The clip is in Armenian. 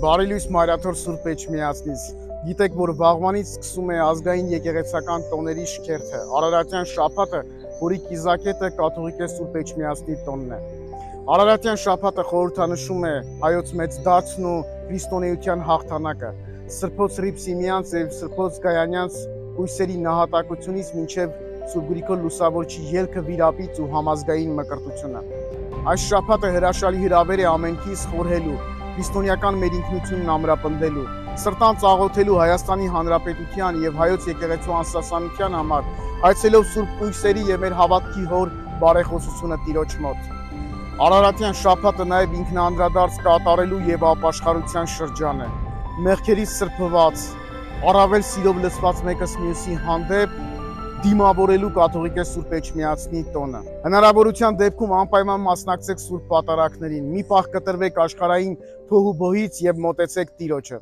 Բարի լույս Մայրաթոր Սուրբ Էջմիածնից։ Գիտեք, որ վաղվանից սկսում է ազգային եկեղեցական տոների շքերթը։ Արարատյան շաբաթը, որի կիզակետը կաթողիկե Սուրբ Էջմիածնի տոնն է։ Արարատյան շաբաթը խորհրդանշում է հայոց մեծ դարձն ու քրիստոնեության հաղթանակը։ Սրբոց Հռիփսիմյանց եւ Սրբոց Գայանյանց հույսերի նահատակությունից մինչև Սուրբ Գրիգոր Լուսավորչի ելքը վիրապից ու համազգային մկրտությունը։ Այս շաբաթը հրաշալի հրավեր է ամենքիս խորհելու, քրիստոնեական մեր ինքնությունն ամրապնդելու, սրտան ծաղոթելու Հայաստանի Հանրապետության եւ հայոց եկեղեցու անսասանության համար, հայցելով Սուրբ Կույսերի եւ մեր հավատքի հոր բարեխոսությունը Տիրոջ մոտ։ Արարատյան շաբաթը նաեւ ինքնանդրադարձ կատարելու եւ ապաշխարության շրջան է։ Մեղքերից սրբված, առավել սիրով լցված մեկս մյուսի հանդեպ դիմավորելու կաթողիկե Սուրբ Էջմիածնի տոնը։ Հնարավորության դեպքում անպայման մասնակցեք Սուրբ Պատարագներին, մի պահ կտրվեք աշխարհային փողուբոհից եւ մոտեցեք Տիրոջը։